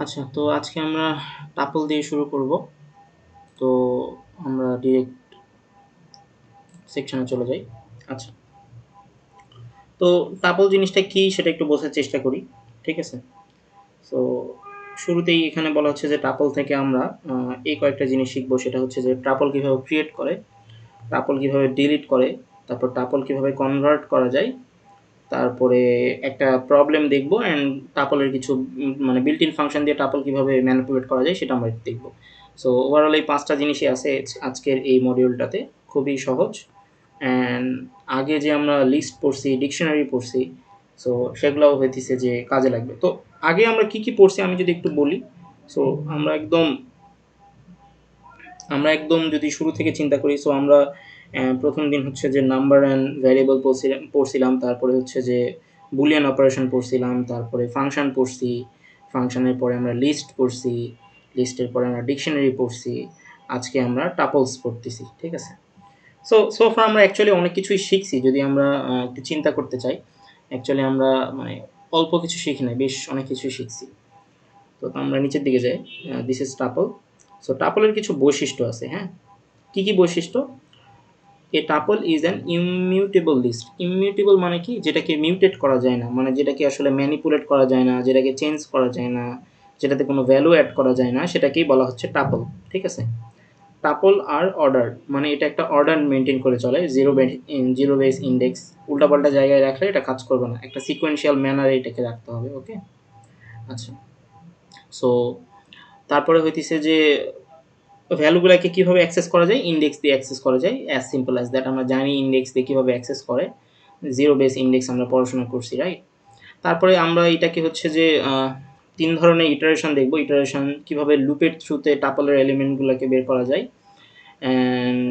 আচ্ছা, তো আজকে আমরা টাপল দিয়ে শুরু করব। তো আমরা ডিরেক্ট সেকশনে চলে যাই। আচ্ছা, তো টাপল জিনিসটা কি সেটা একটু বোঝার চেষ্টা করি। ঠিক আছে? সো শুরুতেই এখানে বলা হচ্ছে যে টাপল থেকে আমরা এই কয়েকটা জিনিস শিখবো। সেটা হচ্ছে যে টাপল কীভাবে ক্রিয়েট করে, টাপল কীভাবে ডিলিট করে, তারপর টাপল কীভাবে কনভার্ট করা যায়, তারপরে একটা প্রবলেম দেখবো অ্যান্ড টাপলের কিছু মানে বিল্ট ইন ফাংশন দিয়ে টাপল কীভাবে ম্যানিপুলেট করা যায় সেটা আমরা দেখবো। সো ওভারঅল এই 5টা জিনিসই আছে আজকের এই মডিউলটাতে। খুবই সহজ। অ্যান্ড আগে যে আমরা লিস্ট পড়ছি, ডিকশনারি পড়ছি, সো সেগুলোও হইতেছে যে কাজে লাগবে। তো আগে আমরা কি পড়ছি আমি যদি একটু বলি। সো আমরা একদম আমরা একদম যদি শুরু থেকে চিন্তা করি, সো আমরা প্রথম দিন হচ্ছে যে নাম্বার অ্যান্ড ভ্যারিয়েবল পড়ছিলাম, তারপরে হচ্ছে যে বুলিয়ান অপারেশন পড়ছিলাম, তারপরে ফাংশন পড়ছি, ফাংশনের পরে আমরা লিস্ট পড়ছি, লিস্টের পরে আমরা ডিকশনারি পড়ছি, আজকে আমরা টাপলস পড়তেছি। ঠিক আছে? সোফার আমরা অ্যাকচুয়ালি অনেক কিছুই শিখছি। যদি আমরা একটু চিন্তা করতে চাই, অ্যাকচুয়ালি আমরা মানে অল্প কিছু শিখি নাই, বেশ অনেক কিছুই শিখছি। তো আমরা নিচের দিকে যাই। This is tuple. সো টাপলের কিছু বৈশিষ্ট্য আছে। হ্যাঁ, কি বৈশিষ্ট্য? A tuple is an immutable list. Immutable মানে কি? যেটাকে মিউটেট করা যায় না, মানে যেটাকে আসলে ম্যানিপুলেট করা যায় না, যেটাকে চেঞ্জ করা যায় না, যেটাতে কোনো ভ্যালু অ্যাড করা যায় না, সেটাকেই বলা হচ্ছে টাপল। ঠিক আছে? টাপল আর অর্ডার, মানে এটা একটা অর্ডার মেনটেন করে চলে। জিরো বেস ইন্ডেক্স উল্টাপাল্টা জায়গায় রাখলে এটা কাজ করবে না, একটা সিকোয়েন্সিয়াল ম্যানারে এটাকে রাখতে হবে। ওকে? আচ্ছা, সো তারপরে হইতেছে যে ভ্যালুগুলোকে কীভাবে অ্যাক্সেস করা যায়? ইন্ডেক্স দিয়ে অ্যাক্সেস করা যায়। As simple as that. আমরা জানি ইন্ডেক্স দিয়ে কীভাবে অ্যাক্সেস করে। জিরো বেস ইন্ডেক্স আমরা পড়াশোনা করছি, রাইট? তারপরে আমরা এটাকে হচ্ছে যে 3 ধরনের ইটারেশন দেখব। ইটারেশন কীভাবে লুপের থ্রুতে টাপলের এলিমেন্টগুলোকে বের করা যায়, অ্যান্ড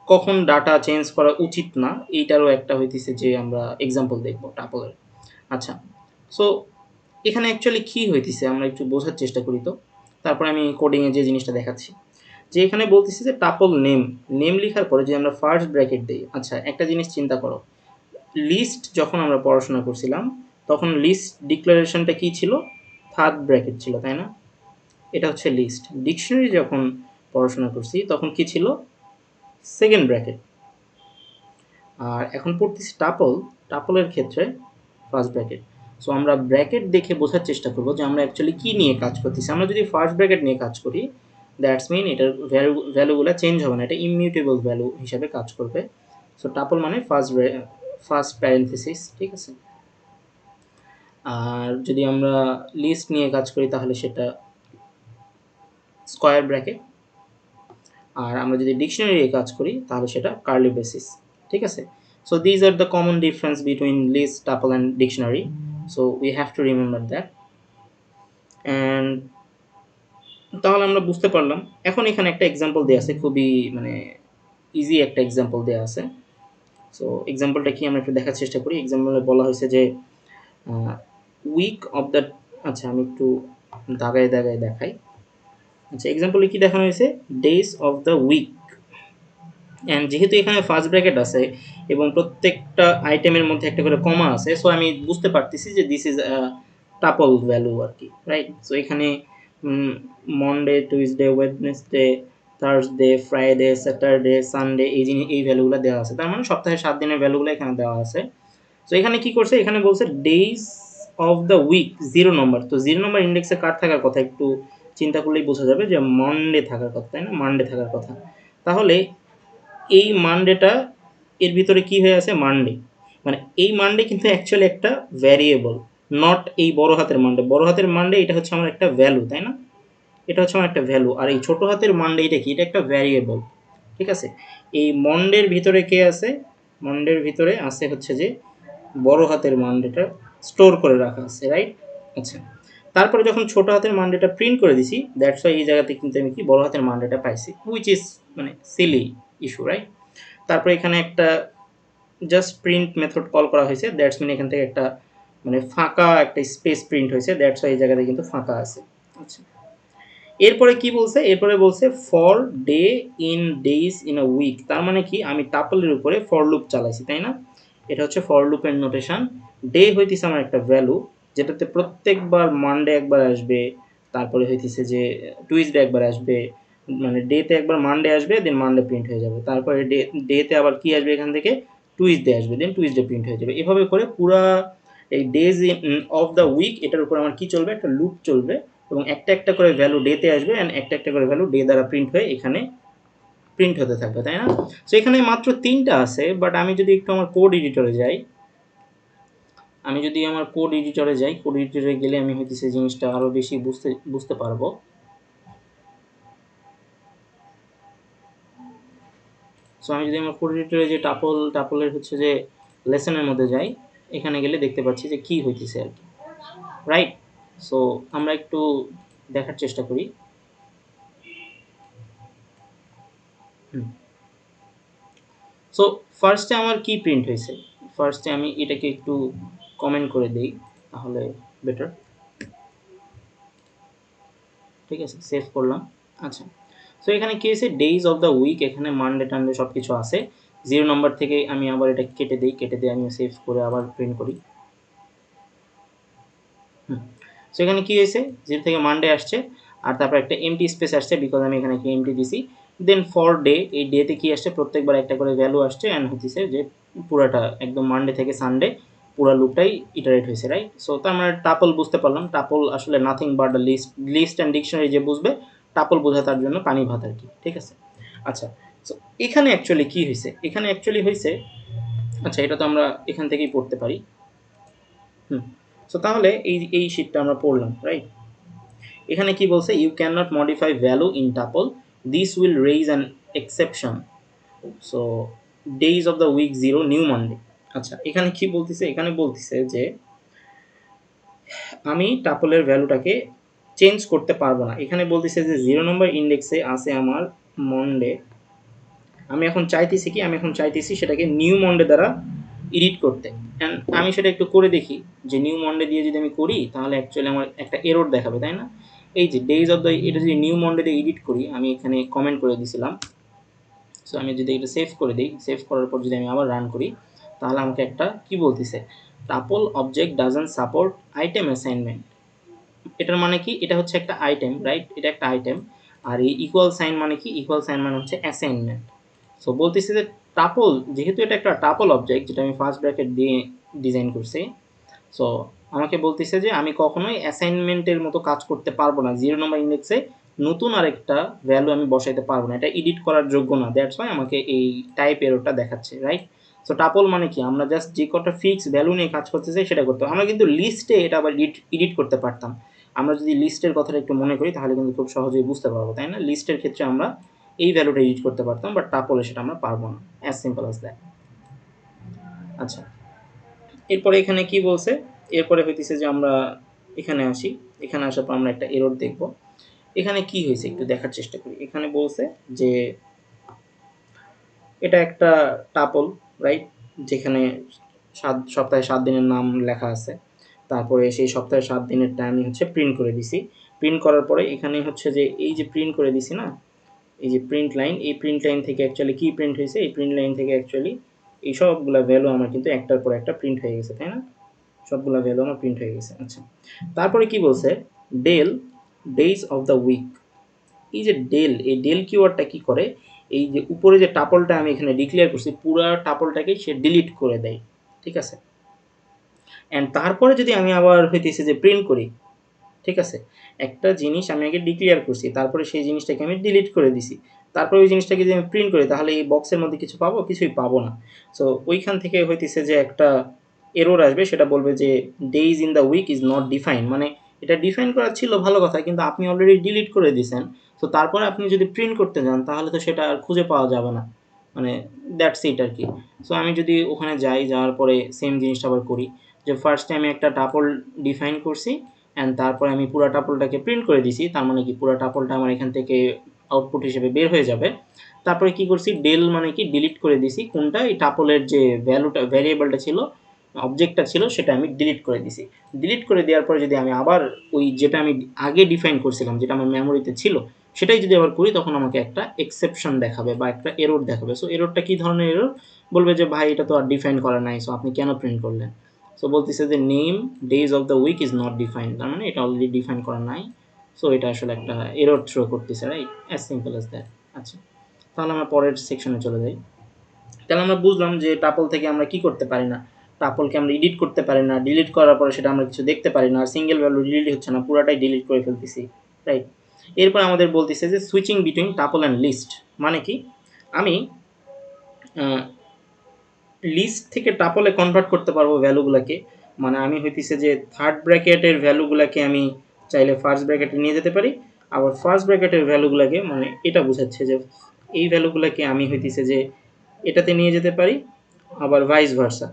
কখন ডাটা চেঞ্জ করা উচিত না, এইটারও একটা হইতেছে যে আমরা এক্সাম্পল দেখব টাপলের। আচ্ছা, সো এখানে অ্যাকচুয়ালি কী হইতেছে আমরা একটু বোঝার চেষ্টা করি। তো তারপরে আমি কোডিংয়ে যে জিনিসটা দেখাচ্ছি, যে এখানে বলতেছি যে টাপল নেম লেখার পরে যে আমরা ফার্স্ট ব্র্যাকেট দিই। আচ্ছা, একটা জিনিস চিন্তা করো, লিস্ট যখন আমরা পড়াশোনা করছিলাম তখন লিস্ট ডিক্লারেশনটা কী ছিল? থার্ড ব্র্যাকেট ছিল, তাই না? এটা হচ্ছে লিস্ট। ডিকশনারি যখন পড়াশোনা করছি তখন কি ছিল? Second bracket. আর এখন পড়তেছি টাপল, টাপলের ক্ষেত্রে ফার্স্ট ব্র্যাকেট। সো আমরা ব্র্যাকেট দেখে বোঝার চেষ্টা করবো যে আমরা অ্যাকচুয়ালি কী নিয়ে কাজ করতেছি। আমরা যদি ফার্স্ট ব্র্যাকেট নিয়ে কাজ করি, দ্যাটস মিন এটার ভ্যালুগুলো চেঞ্জ হবে না, এটা ইমিউটেবল ভ্যালু হিসাবে কাজ করবে। সো টাপল মানে ফার্স্ট প্যারেন্থেসিস। ঠিক আছে? আর যদি আমরা লিস্ট নিয়ে কাজ করি তাহলে সেটা স্কোয়ার ব্র্যাকেট। আর আমরা যদি ডিকশনারি নিয়ে কাজ করি তাহলে সেটা কার্লি ব্রেসিস। ঠিক আছে? So these are the common difference between list, tuple and dictionary. So we have to remember that. And তাহলে আমরা বুঝতে পারলাম। এখন এখানে একটা এক্সাম্পল দেওয়া আছে, খুবই মানে ইজি একটা এক্সাম্পল দেওয়া আছে। সো এক্সাম্পলটা কি আমরা একটু দেখার চেষ্টা করি। এক্সাম্পলে বলা হয়েছে যে উইক অফ দ্য, আচ্ছা আমি একটু দাগায় দাগায় দেখাই। আচ্ছা, এক্সাম্পলে কি দেখানো হয়েছে? Days of the week. And যেহেতু এখানে ফার্স্ট ব্র্যাকেট আছে এবং প্রত্যেকটা আইটেমের মধ্যে একটা করে কমা আছে, সো আমি বুঝতে পারতেছি যে দিস ইজ টাপল ভ্যালু আর কি, রাইট? সো এখানে Monday, Tuesday, Wednesday, Thursday, Friday, Saturday, Sunday এই ভ্যালুগুলো দেওয়া আছে। তার মানে সপ্তাহে 7 দিনের ভ্যালুগুলো এখানে দেওয়া আছে। সো এখানে কি করছে? এখানে বলছে ডেজ অফ দ্য উইক 0 নম্বর। তো 0 নম্বর ইন্ডেক্সে কার থাকার কথা? একটু চিন্তা করলেই বোঝা যাবে যে মনডে থাকার কথা, তাই না? মানডে থাকার কথা। তাহলে এই মানডেটা এর ভিতরে কি হয়ে আছে? মানডে। মানে এই মানডে কিন্তু অ্যাকচুয়ালি একটা ভ্যারিয়েবল, নট এই বড় হাতের মানডে। বড় হাতের মানডে এটা হচ্ছে আমার একটা ভ্যালু, তাই না? এটা হচ্ছে আমার একটা ভ্যালু। আর এই ছোট হাতের মানডে এটা কি? এটা একটা ভ্যারিয়েবল। ঠিক আছে? এই মন্ডের ভিতরে কে আছে? মন্ডের ভিতরে আছে হচ্ছে যে বড় হাতের মানডেটা স্টোর করে রাখা আছে, রাইট? আচ্ছা, তারপরে যখন ছোট হাতের মানডেটা প্রিন্ট করে দিছি, দ্যাটস ওয়াই এই জায়গাতে কিন্তু আমি কি বড় হাতের মানডেটা পাইছি, হুইচ ইজ মানে সিলি ইস্যু, রাইট? তারপরে এখানে একটা জাস্ট প্রিন্ট মেথড কল করা হয়েছে, দ্যাটস মিন এখান থেকে একটা মানে ফাঁকা একটা স্পেস প্রিন্ট হয়েছে, দ্যাটস ওয়াই এই জায়গাতে কিন্তু ফাঁকা আছে। আচ্ছা, এরপরে কি বলছে? এরপরে বলছে for day in days in a week. তার মানে কি? আমি টাপলের উপরে ফর লুপ চালাইছি, তাই না? এটা হচ্ছে ফর লুপের নোটেশন। ডে হইতেছে আমার একটা ভ্যালু, যেটাতে প্রত্যেকবার মানডে একবার আসবে, তারপরে হইতেছে যে টুইসডে একবার আসবে, মানে ডেতে একবার মানডে আসবে, দেন মানডে প্রিন্ট হয়ে যাবে, তারপরে ডেতে আবার কি আসবে এখান থেকে, টুইসডে আসবে, দেন টুইসডে প্রিন্ট হয়ে যাবে। এভাবে করে পুরা এই ডেজ অফ দ্য উইক এটার উপর আমার কি চলবে, একটা লুপ চলবে, এবং একটা একটা করে ভ্যালু ডেতে আসবে অ্যান্ড একটা একটা করে ভ্যালু ডে দ্বারা প্রিন্ট হয়ে এখানে প্রিন্ট হতে থাকবে, তাই না? সো এখানে মাত্র 3টা আছে, বাট আমি যদি একটু আমার কোড এডিটরে যাই, কোড এডিটরে গেলে আমি হইতেছে জিনিসটা আরও বেশি বুঝতে পারবো। সো আমি যদি আমার কোড এডিটরে যে টাপলের হচ্ছে যে লেসনের মধ্যে যাই, এখানে গেলে দেখতে পাচ্ছি যে কী হইতেছে আর কি, রাইট? সো আমরা একটু দেখার চেষ্টা করি। সো ফার্স্টে আমার কি প্রিন্ট হয়েছে, ফার্স্টে আমি এটাকে একটু কমেন্ট করে দিই, তাহলে বেটার। ঠিক আছে, সেভ করলাম। আচ্ছা, সো এখানে কী হয়েছে, ডেইজ অফ দ্য উইক, এখানে মানডে টানডে সব কিছু আছে। 0 নম্বর থেকে আমি আবার এটা কেটে দিয়ে আমি সেভ করে আবার প্রিন্ট করি। সো এখানে কী হয়েছে, 0 থেকে মানডে আসছে, আর তারপর একটা এমটি স্পেস আসছে, বিকজ আমি এখানে একটা এমটি দিছি। দেন ফর ডে, এই ডেতে কী আসছে, প্রত্যেকবার একটা করে ভ্যালু আসছে, অ্যান্ড হচ্ছে যে পুরাটা একদম মানডে থেকে সানডে পুরো লুপটাই ইটারেট হয়েছে, রাইট? সো তার মানে টাপল বুঝতে পারলাম, টাপল আসলে nothing but the list and dictionary যে বুঝবে, টাপল বোঝা তার জন্য পানি ভাত আর কি, ঠিক আছে? আচ্ছা, সো এখানে অ্যাকচুয়ালি কী হয়েছে, এখানে অ্যাকচুয়ালি হয়েছে, আচ্ছা এটা তো আমরা এখান থেকেই পড়তে পারি। সো তাহলে এই শীটটা আমরা পড়লাম, রাইট? এখানে কি বলছে, you can not modify value in tuple, this will raise an exception, so days of the week 0 new Monday. আচ্ছা, এখানে কি বলতেছে, এখানে বলতেছে যে আমি টাপলের ভ্যালুটাকে চেঞ্জ করতে পারবো না। এখানে বলতেছে যে 0 নম্বর ইন্ডেক্সে আছে আমার মন্ডে, আমি এখন চাইতেছি সেটাকে নিউ মন্ডে দ্বারা এডিট করতে, অ্যান্ড আমি সেটা একটু করে দেখি যে নিউ মন্ডে দিয়ে যদি আমি করি তাহলে অ্যাকচুয়ালি আমার একটা এরর দেখাবে, তাই না? এই যে ডেইজ অফ দ্য, এটা যদি নিউ মন্ডে দিয়ে এডিট করি, আমি এখানে কমেন্ট করে দিয়েছিলাম। সো আমি যদি এটা সেভ করে দিই, সেভ করার পর যদি আমি আবার রান করি, তাহলে আমাকে একটা কি বলতেছে, tuple object doesn't support item assignment. এটার মানে কি, এটা হচ্ছে একটা আইটেম, রাইট? এটা একটা আইটেম, আর এই ইকুয়াল সাইন মানে কি, ইকুয়াল সাইন মানে হচ্ছে অ্যাসাইনমেন্ট। সো বলতেছি যে টাপল, যেহেতু এটা একটা টাপল অবজেক্ট যেটা আমি ফার্স্ট ব্র্যাকেট দিয়ে ডিজাইন করছি, সো আমাকে বলতেছে যে আমি কখনোই অ্যাসাইনমেন্টের মতো কাজ করতে পারবো না, 0 নম্বর ইন্ডেক্সে নতুন আরেকটা ভ্যালু আমি বসাইতে পারবো না, এটা এডিট করার যোগ্য না, দ্যাটস ওয়াই আমাকে এই টাইপ এররটা দেখাচ্ছে, রাইট? সো টাপল মানে কি, আমরা জাস্ট যে কটা ফিক্স ভ্যালু নিয়ে কাজ করতে চাই সেটা করতে হবে। আমরা কিন্তু লিস্টে এটা আবার এডিট করতে পারতাম। আমরা যদি লিস্টের কথাটা একটু মনে করি তাহলে কিন্তু খুব সহজেই বুঝতে পারবো, তাই না? লিস্টের ক্ষেত্রে আমরা এই ভ্যালুটা এডিট করতে পারতাম, বাট টাপলে সেটা আমরা পারবো না, অ্যাজ সিম্পল অ্যাজ দ্যাট। আচ্ছা, এরপরে এখানে কি বলছে, এরপরে হইতেছে যে আমরা এখানে আসি, এখানে আসার পর আমরা একটা এরর দেখব। এখানে কি হয়েছে একটু দেখার চেষ্টা করি। এখানে বলছে যে এটা একটা টাপল, রাইট? যেখানে সপ্তাহে 7 দিনের নাম লেখা আছে, তারপরে সেই সপ্তাহে 7 দিনেরটা আমি হচ্ছে প্রিন্ট করে দিছি। প্রিন্ট করার পরে এখানে হচ্ছে যে এই যে প্রিন্ট করে দিছি না, এই যে প্রিন্ট লাইন, এই প্রিন্ট লাইন থেকে অ্যাকচুয়ালি কি প্রিন্ট হয়েছে, এই প্রিন্ট লাইন থেকে অ্যাকচুয়ালি এই সবগুলা ভ্যালু আমার কিন্তু একটার পর একটা প্রিন্ট হয়ে গেছে, তাই না? সবগুলা ভ্যালু আমার প্রিন্ট হয়ে গেছে। আচ্ছা, তারপরে কি বলছে, ডেইজ অফ দ্য উইক। এই যে এই ডেল কিওয়ার্ডটা কি করে, এই যে উপরে যে টাপলটা আমি এখানে ডিক্লেয়ার করছি, পুরো টাপলটাকে সে ডিলিট করে দেয়, ঠিক আছে? অ্যান্ড তারপরে যদি আমি আবার হইতেছে যে প্রিন্ট করি, ঠিক আছে, একটা জিনিস আমি আগে ডিক্লেয়ার করছি, তারপরে সেই জিনিসটাকে আমি ডিলিট করে দিছি, তারপরে ওই জিনিসটাকে যদি আমি প্রিন্ট করি তাহলে এই বক্সের মধ্যে কিছু পাবো? কিছুই পাবো না। সো ওইখান থেকে হইতেছে যে একটা এরর আসবে, সেটা বলবে যে days in the week is not define, মানে এটা ডিফাইন করা ছিল ভালো কথা, কিন্তু আপনি অলরেডি ডিলিট করে দিয়েছেন। তো তারপরে আপনি যদি প্রিন্ট করতে যান তাহলে তো সেটা আর খুঁজে পাওয়া যাবে না, মানে দ্যাটস ইট আর কি। সো আমি যদি ওখানে যাওয়ার পরে সেম জিনিসটা আবার করি, যে ফার্স্টে আমি একটা টাপল ডিফাইন করছি অ্যান্ড তারপরে আমি পুরো টাপলটাকে প্রিন্ট করে দিছি, তার মানে কি পুরো টাপলটা আমার এখান থেকে আউটপুট হিসেবে বের হয়ে যাবে। তারপরে কি করছি, ডেল মানে কি ডিলিট করে দিছি, কোনটা, এই টাপলের যে ভ্যারিয়েবলটা ছিল, অবজেক্টটা ছিল, সেটা আমি ডিলিট করে দিছি। ডিলিট করে দেওয়ার পরে যদি আমি আবার ওই যেটা আমি আগে ডিফাইন করছিলাম, যেটা আমার মেমোরিতে ছিল, সেটাই যদি আবার করি, তখন আমাকে একটা এক্সেপশন দেখাবে বা একটা এরর দেখাবে। সো এররটা কী ধরনের এরর, বলবে যে ভাই এটা তো আর ডিফাইন করা নাই, সো আপনি কেন প্রিন্ট করলেন? সো বলতেছে যে name days of the week is not defined, তার মানে এটা অলরেডি ডিফাইন করা নাই। সো এটা আসলে একটা এরর থ্রো করতেছে, right? As simple as that. আচ্ছা, তাহলে আমরা পরের সেকশনে চলে যাই। তাহলে আমরা বুঝলাম যে টাপল থেকে আমরা কি করতে পারি না, টাপলকে আমরা এডিট করতে পারি না, ডিলিট করার পরে সেটা আমরা কিছু দেখতে পারি না, আর সিঙ্গেল ভ্যালু ডিলিট হচ্ছে না, পুরাটাই ডিলিট করে ফেলতেছি, রাইট? এরপর আমাদের বলতেছে যে switching between tuple and list, মানে কি আমি লিস্ট থেকে টাপলে কনভার্ট করতে পারবো ভ্যালুগুলোকে। মানে আমি হইতেছে যে থার্ড ব্র্যাকেটের ভ্যালুগুলোকে আমি চাইলে ফার্স্ট ব্র্যাকেটে নিয়ে যেতে পারি, আবার ফার্স্ট ব্র্যাকেটের ভ্যালুগুলোকে, মানে এটা বোঝাচ্ছে যে এই ভ্যালুগুলোকে আমি হইতেছে যে এটাতে নিয়ে যেতে পারি, আবার ভাইস ভার্সা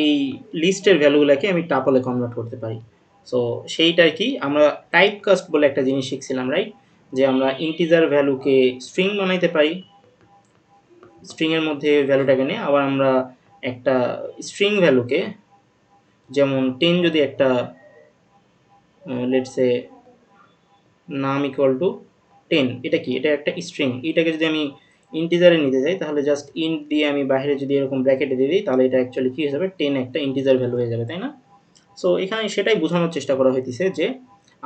এই লিস্টের ভ্যালুগুলোকে আমি টাপলে কনভার্ট করতে পারি। সো সেইটাই কি আমরা টাইপ কাস্ট বলে একটা জিনিস শিখছিলাম, রাইট? যে আমরা ইন্টিজার ভ্যালুকে স্ট্রিং বানাইতে পারি, স্ট্রিংয়ের মধ্যে ভ্যালুটাকে নিয়ে আবার আমরা একটা স্ট্রিং ভ্যালুকে, যেমন 10 যদি একটা লেটসে নাম ইকুয়াল টু 10, এটা কি, এটা একটা স্ট্রিং, এটাকে যদি আমি ইন্টিজারে নিতে যাই তাহলে জাস্ট ইন্ট দিয়ে আমি বাইরে যদি এরকম ব্র্যাকেটে দিয়ে দিই তাহলে এটা অ্যাকচুয়ালি কী হয়ে যাবে, 10 একটা ইন্টিজার ভ্যালু হয়ে যাবে, তাই না? সো এখানে সেটাই বোঝানোর চেষ্টা করা হইতেছে যে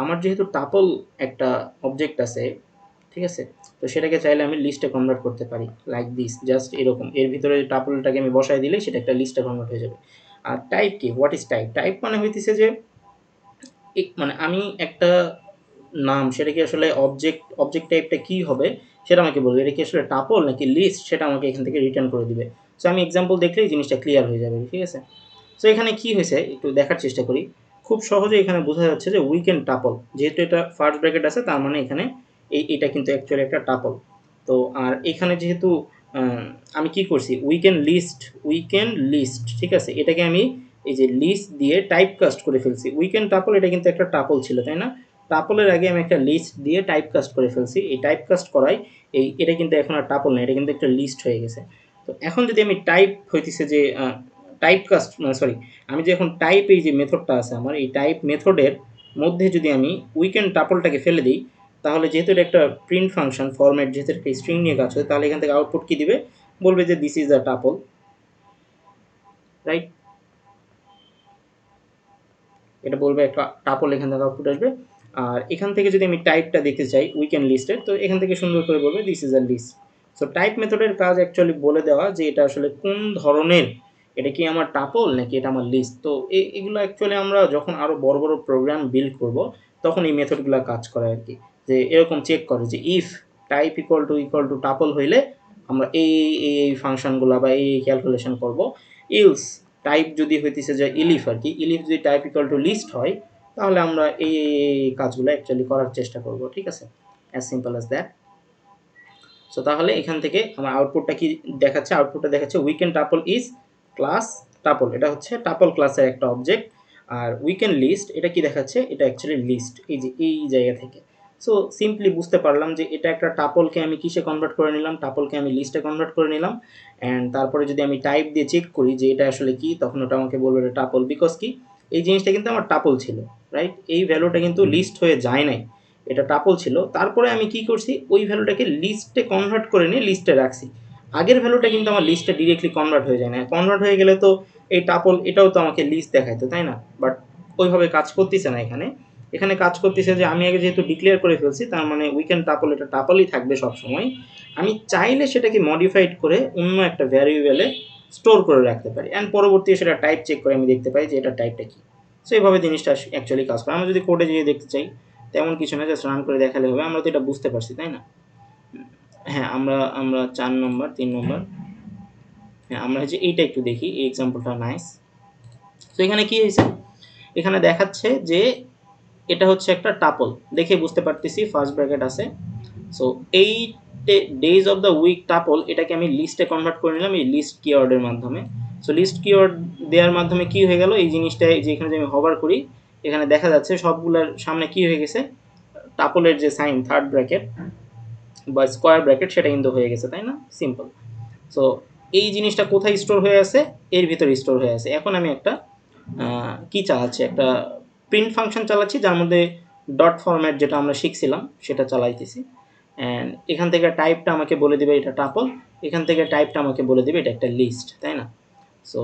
আমার যেহেতু টাপল একটা অবজেক্ট আছে, ঠিক আছে, তো সেটাকে চাইলে আমি লিস্টে কনভার্ট করতে পারি লাইক দিস, জাস্ট এরকম এর ভিতরে টাপলটাকে আমি বসাই দিলে সেটা একটা লিস্টে কনভার্ট হয়ে যাবে। আর টাইপ কি, হোয়াট ইজ টাইপ? টাইপ মানে হইতেছে যে মানে আমি একটা নাম, সেটা কি আসলে অবজেক্ট টাইপটা কী হবে সেটা আমাকে বলবে, এটা কি আসলে টাপল নাকি লিস্ট সেটা আমাকে এখান থেকে রিটার্ন করে দিবে। সো আমি এক্সাম্পল দেখলেই জিনিসটা ক্লিয়ার হয়ে যাবে, ঠিক আছে? সো এখানে কি হয়েছে একটু দেখার চেষ্টা করি। খুব সহজে এখানে বোঝা যাচ্ছে যে উইকেন্ড টাপল, যেহেতু এটা ফার্স্ট ব্র্যাকেট আছে তার মানে এখানে এটা কিন্তু অ্যাকচুয়ালি একটা টাপল। তো আর এখানে যেহেতু আমি কি করছি, উইকেন্ড লিস্ট, ঠিক আছে, এটাকে আমি এই যে লিস্ট দিয়ে টাইপ কাস্ট করে ফেলছি। উইকেন্ড টাপল এটা কিন্তু একটা টাপল ছিল, তাই না? টাপলের আগে আমি একটা লিস্ট দিয়ে টাইপ কাস্ট করে ফেলছি, এই টাইপ কাস্ট করাই এটা কিন্তু এখন আর টাপল না, এটা কিন্তু একটা লিস্ট হয়ে গেছে। তো এখন যদি আমি টাইপ হইতেছে যে টাইপ কাস্ট, সরি, আমি যে এখন টাইপ, এই যে মেথডটা আছে আমার, এই টাইপ মেথডের মধ্যে যদি আমি উইকেন্ড টাপলটাকে ফেলে দিই, তাহলে যেহেতু এটা একটা প্রিন্ট ফাংশন ফরম্যাট, যেহেতু একটা স্ট্রিং নিয়ে কাজ হয়, তাহলে এখান থেকে আউটপুট কি দিবে, বলবে যে this is a tuple, right? এটা বলবে একটা টাপল, এখান থেকে আউটপুট আসবে। আর এখান থেকে যদি আমি টাইপটা দেখতে চাই উইকেন্ড লিস্টের, তো এখান থেকে সুন্দর করে বলবে this is a list. So type মেথডের কাজ অ্যাকচুয়ালি বলে দেওয়া যে এটা আসলে কোন ধরনের, এটা কি আমার টাপল নাকি এটা আমার লিস্ট। তো এগুলো অ্যাকচুয়ালি আমরা যখন আরও বড় বড় প্রোগ্রাম বিল্ড করব তখন এই মেথডগুলো কাজ করে আর কি, যে এরকম চেক করে যে if type equal to tuple হইলে আমরা এই ফাংশনগুলো বা এই ক্যালকুলেশন করব। ইলস টাইপ যদি হইতেছে যে ইলিফ আর কি, ইলিফ যদি টাইপ ইকুয়াল টু লিস্ট হয় তাহলে আমরা এই কাজগুলো অ্যাকচুয়ালি করার চেষ্টা করব, ঠিক আছে? As simple as that. So তাহলে এখান থেকে আমার আউটপুটটা কি দেখাচ্ছে, আউটপুটটা দেখাচ্ছে weekend tuple is class tuple, এটা হচ্ছে টাপল ক্লাসের একটা অবজেক্ট। আর উইকেন্ড লিস্ট এটা কি দেখাচ্ছে, এটা অ্যাকচুয়ালি লিস্ট, এই যে এই জায়গা থেকে। সো সিম্পলি বুঝতে পারলাম যে এটা একটা টাপলকে আমি কিসে কনভার্ট করে নিলাম, টাপলকে আমি লিস্টে কনভার্ট করে নিলাম। অ্যান্ড তারপরে যদি আমি টাইপ দিয়ে চেক করি যে এটা আসলে কি, তখন ওটা আমাকে বলবে এটা টাপল, বিকজ কি এই জিনিসটা কিন্তু আমার টাপল ছিল, রাইট? এই ভ্যালুটা কিন্তু লিস্ট হয়ে যায় নাই, এটা টাপল ছিল। তারপরে আমি কি করছি, ওই ভ্যালুটাকে লিস্টে কনভার্ট করে নিয়ে লিস্টে রাখছি। আগের ভ্যালুটা কিন্তু আমার লিস্টে ডিরেক্টলি কনভার্ট হয়ে যায় না, কনভার্ট হয়ে গেলে তো এই টাপল এটাও তো আমাকে লিস্ট দেখাইতো, তাই না? বাট ওইভাবে কাজ করতেছে না এখানে। এখানে কাজ করতেছে যে আমি আগে যেহেতু ডিক্লেয়ার করে ফেলছি, তার মানে উইকেন্ড টাপল এটা টাপলই থাকবে সবসময়। আমি চাইলে সেটাকে মডিফাইড করে অন্য একটা ভ্যারিয়েবলে স্টোর করে রাখতে পারি, অ্যান্ড পরবর্তী সেটা টাইপ চেক করে আমি দেখতে পাই যে এটা টাইপটা কী। সো এইভাবে জিনিসটা অ্যাকচুয়ালি কাজ করে। আমরা যদি কোডে যেয়ে দেখতে চাই তেমন কিছু না, জাস্ট রান করে দেখালে হবে, আমরা তো এটা বুঝতে পারছি, তাই না? হ্যাঁ, আমরা আমরা 4 নম্বর 3 নম্বর, হ্যাঁ আমরা হচ্ছে এইটা একটু দেখি, এই এক্সাম্পলটা নাইস। তো এখানে কি হয়েছে, এখানে দেখাচ্ছে যে এটা হচ্ছে একটা টাপল, দেখে বুঝতে পারতেছি ফার্স্ট ব্র্যাকেট আছে। সো এই days of the week tuple এটাকে আমি লিস্টে কনভার্ট করে নিলাম এই লিস্ট কিওয়ার্ডের মাধ্যমে। সো লিস্ট কিওয়ার্ড দেওয়ার মাধ্যমে কি হয়ে গেল, এই জিনিসটা যে এখানে যদি আমি হভার করি এখানে দেখা যাচ্ছে সবগুলোর সামনে কি হয়ে গেছে, টাপলের যে সাইন থার্ড ব্র্যাকেট বা স্কোয়ার ব্র্যাকেট সেটা কিন্তু হয়ে গেছে, তাই না? সিম্পল। সো এই জিনিসটা কোথায় স্টোর হয়ে আছে, এর ভিতরে স্টোর হয়ে আছে। এখন আমি একটা কি চালাচ্ছি, একটা প্রিন্ট ফাংশন চালাচ্ছি যার মধ্যে ডট ফরম্যাট যেটা আমরা শিখছিলাম সেটা চালাইতেছি। অ্যান্ড এখান থেকে টাইপটা আমাকে বলে দেবে এটা টাপল, এখান থেকে টাইপটা আমাকে বলে দেবে এটা একটা লিস্ট, তাই না? সো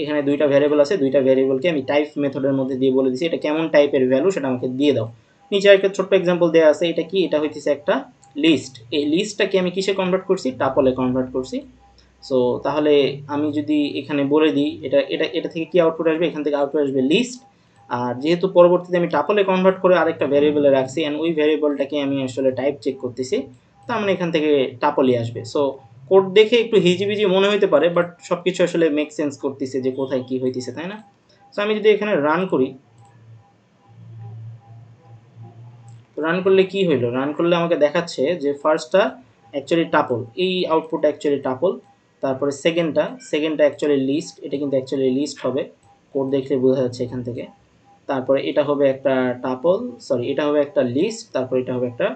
এখানে দুইটা ভ্যারিয়েবল আছে, দুইটা ভ্যারিয়েবলকে আমি টাইপ মেথডের মধ্যে দিয়ে বলে দিছি এটা কেমন টাইপের ভ্যালু সেটা আমাকে দিয়ে দাও। নিচে একটা ছোট্ট এক্সাম্পল দেওয়া আছে, এটা কি, এটা হইতেছে একটা লিস্ট। এই লিস্টটাকে আমি কিসে কনভার্ট করছি, টাপলে কনভার্ট করছি। সো তাহলে আমি যদি এখানে বলে দিই এটা এটা এটা থেকে কি আউটপুট আসবে, এখান থেকে আউটপুট আসবে লিস্ট। আর যেহেতু পরবর্তীতে আমি টাপলে কনভার্ট করে আরেকটা ভ্যারিয়েবলে রাখছি অ্যান্ড ওই ভ্যারিয়েবলটাকে আমি আসলে টাইপ চেক করতেছি, তার মানে এখান থেকে টাপলই আসবে। সো কোড দেখে একটু হিজিবিজি মনে হতে পারে, বাট সব কিছু আসলে মেক সেন্স করতেছে যে কোথায় কি হইতেছে, তাই না? সো আমি যদি এখানে রান করি, রান করলে কি হইলো, রান করলে আমাকে দেখাচ্ছে যে ফার্স্টটা অ্যাকচুয়ালি টাপল, এই আউটপুটটা অ্যাকচুয়ালি টাপল। তারপরে সেকেন্ডটা অ্যাকচুয়ালি লিস্ট, এটা কিন্তু অ্যাকচুয়ালি লিস্ট হবে, কোড দেখলে বোঝা যাচ্ছে এখান থেকে। তারপরে এটা হবে একটা টাপল, সরি এটা হবে একটা লিস্ট, তারপর এটা হবে একটা